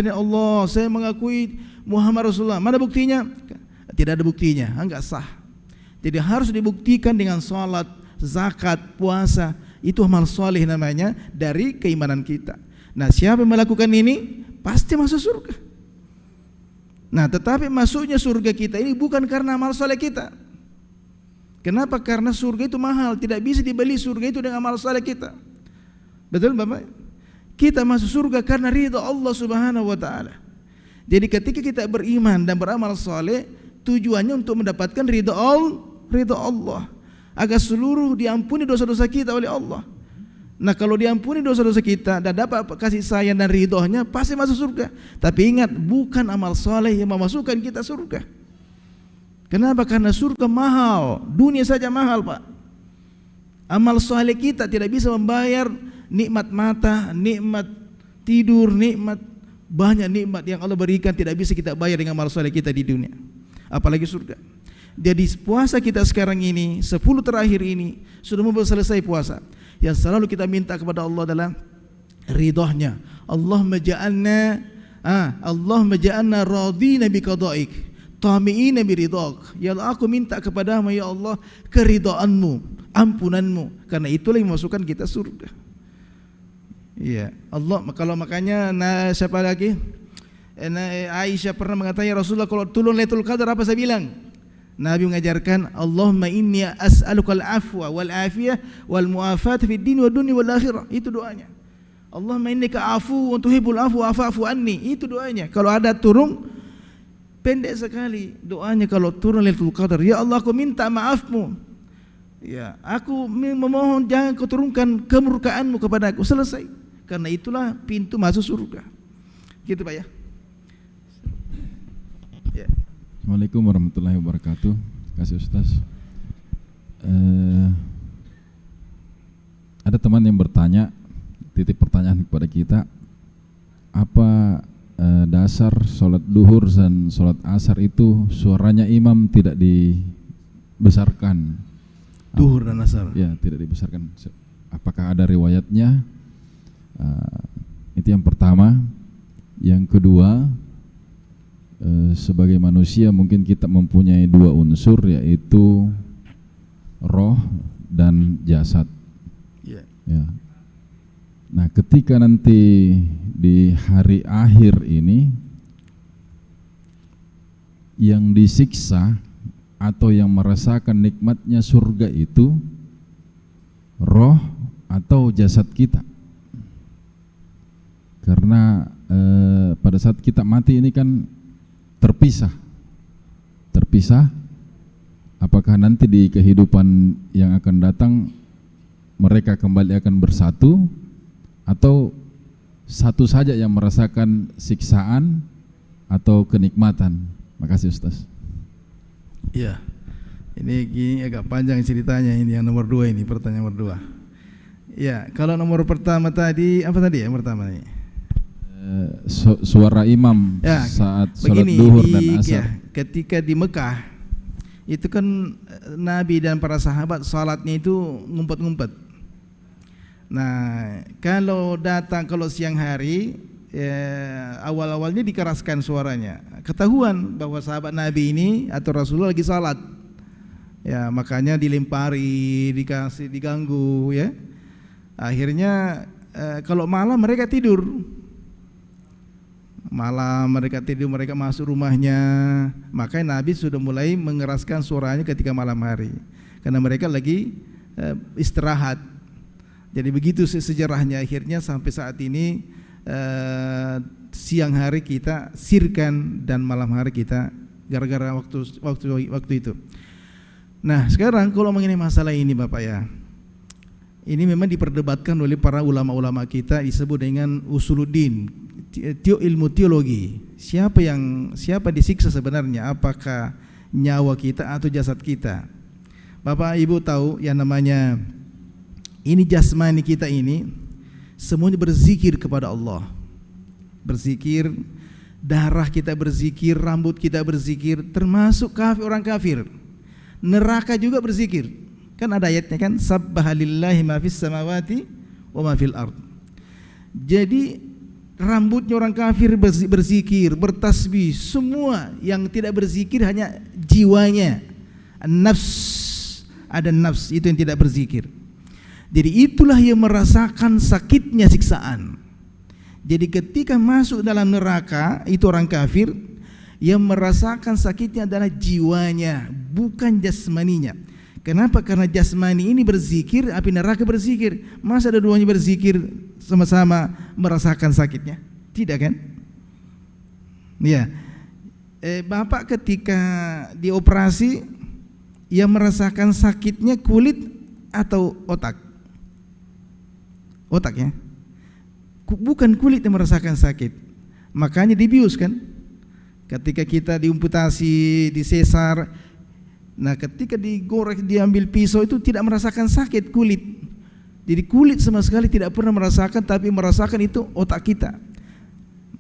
Allah, saya mengakui Muhammad Rasulullah. Mana buktinya? Tidak ada buktinya, enggak sah. Jadi harus dibuktikan dengan salat, zakat, puasa. Itu amal soleh namanya dari keimanan kita. Nah, siapa yang melakukan ini pasti masuk surga. Nah, tetapi masuknya surga kita ini bukan karena amal soleh kita. Kenapa? Karena surga itu mahal, tidak bisa dibeli surga itu dengan amal soleh kita. Betul Bapak? Kita masuk surga karena ridha Allah Subhanahu wa taala. Jadi ketika kita beriman dan beramal soleh, tujuannya untuk mendapatkan ridha Allah, agar seluruh diampuni dosa-dosa kita oleh Allah. Nah, kalau diampuni dosa-dosa kita dan dapat kasih sayang dan ridhonya, pasti masuk surga. Tapi ingat, bukan amal soleh yang memasukkan kita surga. Kenapa? Karena surga mahal, dunia saja mahal Pak. Amal soleh kita tidak bisa membayar nikmat mata, nikmat tidur, nikmat banyak nikmat yang Allah berikan tidak bisa kita bayar dengan amal soleh kita di dunia, apalagi surga. Jadi puasa kita sekarang ini 10 terakhir ini sudah mau selesai puasa. Yang selalu kita minta kepada Allah adalah ridhonya. Allahumma ja'alna radina biqada'ik tami'ina biridhak. Ya Allah, aku minta kepadamu ya Allah keridhaanmu, ampunanmu, karena itulah yang memasukkan kita surga. Iya, Allah. Kalau makanya siapa lagi? Aisyah pernah mengatakan, Rasulullah kalau turun Lailatul Qadar apa saya bilang? Nabi mengajarkan, Allahumma inni as'alukal afwa wal afiyah wal mu'afat fid din wa dunya wal akhirah. Itu doanya. Allahumma innaka afuwun tuhibbul afwa fa'fu anni. Itu doanya. Kalau ada turun pendek sekali doanya kalau turun Lailatul Qadar. Ya Allah, aku minta maafmu. Ya, aku memohon jangan kau turunkan kemurkaanmu kepada aku. Selesai. Karena itulah pintu masuk surga. Gitu Pak ya. Ya. Assalamualaikum warahmatullahi wabarakatuh. Kasih Ustaz. Ada teman yang bertanya, titip pertanyaan kepada kita, apa dasar sholat duhur dan sholat asar itu suaranya imam tidak dibesarkan? Duhur dan asar? Ya, tidak dibesarkan. Apakah ada riwayatnya? Itu yang pertama. Yang kedua, sebagai manusia mungkin kita mempunyai dua unsur, yaitu roh dan jasad. Ya. Nah, ketika nanti di hari akhir ini yang disiksa atau yang merasakan nikmatnya surga itu roh atau jasad kita. Karena pada saat kita mati ini kan terpisah. Apakah nanti di kehidupan yang akan datang mereka kembali akan bersatu, atau satu saja yang merasakan siksaan atau kenikmatan? Makasih Ustaz. Ya, ini agak panjang ceritanya ini yang nomor 2 ini, pertanyaan nomor 2. Ya, kalau nomor pertama tadi apa tadi yang pertama ini? Suara imam ya, saat sholat duhur dan asar. Ya, ketika di Mekah itu kan Nabi dan para sahabat sholatnya itu ngumpet-ngumpet. Nah, kalau siang hari awal-awalnya dikeraskan suaranya, ketahuan bahwa sahabat Nabi ini atau Rasulullah lagi sholat. Ya, makanya dilempari, diganggu ya. Akhirnya kalau malam mereka tidur. Mereka masuk rumahnya, makanya Nabi sudah mulai mengeraskan suaranya ketika malam hari, karena mereka lagi istirahat. Jadi begitu sejarahnya, akhirnya sampai saat ini siang hari kita sirkan dan malam hari kita gara-gara waktu itu. Nah, sekarang kalau mengenai masalah ini Bapak ya, ini memang diperdebatkan oleh para ulama-ulama kita, disebut dengan usuluddin, ilmu teologi. Siapa disiksa sebenarnya? Apakah nyawa kita atau jasad kita? Bapak Ibu tahu yang namanya ini jasmani kita ini semuanya berzikir kepada Allah. Berzikir, darah kita berzikir, rambut kita berzikir, termasuk orang kafir. Neraka juga berzikir. Kan ada ayatnya kan, sabbaha lillahi ma fis samawati wa ma fil ard. Jadi rambutnya orang kafir berzikir, bertasbih, semua. Yang tidak berzikir hanya jiwanya. Nafs, ada nafs itu yang tidak berzikir. Jadi itulah yang merasakan sakitnya siksaan. Jadi ketika masuk dalam neraka, itu orang kafir, yang merasakan sakitnya adalah jiwanya, bukan jasmaninya. Kenapa? Karena jasmani ini berzikir, api neraka berzikir. Masa ada duanya berzikir sama-sama merasakan sakitnya? Tidak kan? Ya. Bapak ketika dioperasi, yang merasakan sakitnya kulit atau otak? Otak ya. Bukan kulit yang merasakan sakit. Makanya dibius kan? Ketika kita diamputasi, disesar, nah ketika digorek, diambil pisau itu tidak merasakan sakit kulit. Jadi kulit sama sekali tidak pernah merasakan, tapi merasakan itu otak kita.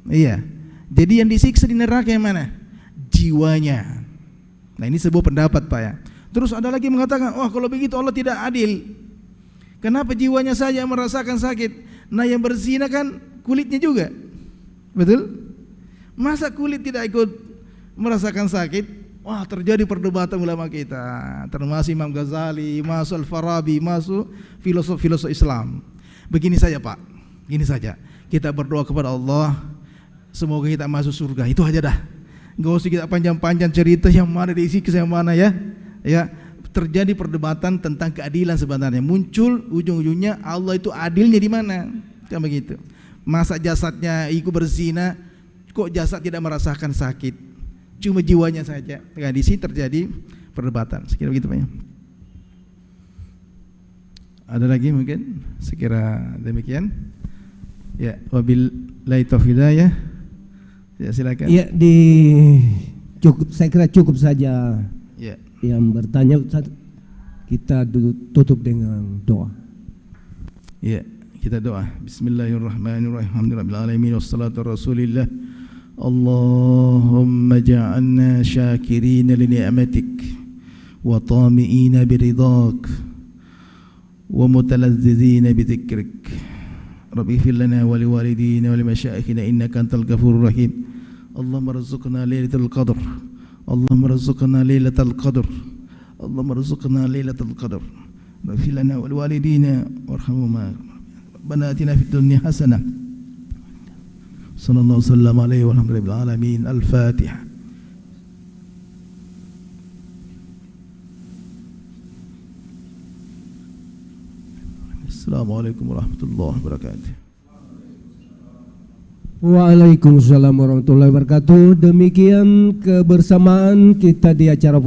Iya. Jadi yang disiksa di neraka yang mana? Jiwanya. Nah ini sebuah pendapat Pak ya. Terus ada lagi mengatakan, wah kalau begitu Allah tidak adil. Kenapa jiwanya saja merasakan sakit? Nah yang berzina kan kulitnya juga. Betul? Masa kulit tidak ikut merasakan sakit? Wah terjadi perdebatan ulama kita, termasuk Imam Ghazali, masuk Al-Farabi, masuk filosof-filosof Islam. Begini saja Pak, gini saja. Kita berdoa kepada Allah, semoga kita masuk surga. Itu aja dah. Gak usah kita panjang-panjang cerita yang mana disiksa yang mana ya. Ya, terjadi perdebatan tentang keadilan sebenarnya. Muncul ujung-ujungnya Allah itu adilnya di mana? Kan begitu. Masa jasadnya ikut berzina, kok jasad tidak merasakan sakit? Cuma jiwanya saja. Nah, di sini terjadi perdebatan. Sekira begitu Pak. Ada lagi mungkin? Sekira demikian. Ya, wabillahi taufiq hidayah. Ya, silakan. Ya, saya kira cukup saja. Ya. Yang bertanya kita tutup dengan doa. Ya, kita doa. Bismillahirrahmanirrahim. Alhamdulillahirabbil alamin wassalatu rasulillah. Allahumma ja'alna syakirin li ni'matik wa tami'ina bi ridhak wa mutalazzizina bi dzikrik. Rabbi ighfir lana wa li walidina wa li masyayikhina innaka antal ghafurur rahim. Allahumma rzuqna lailatul qadr. Allahumma rzuqna lailatul qadr. Allahumma rzuqna lailatul qadr. Rabbi ighfir lana wa li walidina warhamhuma. Rabbana atina fid dunya hasanah. Sallallahu sallam alaihi walhamdulillahi alamin. Al-Fatihah. Assalamualaikum warahmatullahi wabarakatuh. Waalaikumsalam warahmatullahi wabarakatuh. Demikian kebersamaan kita di acara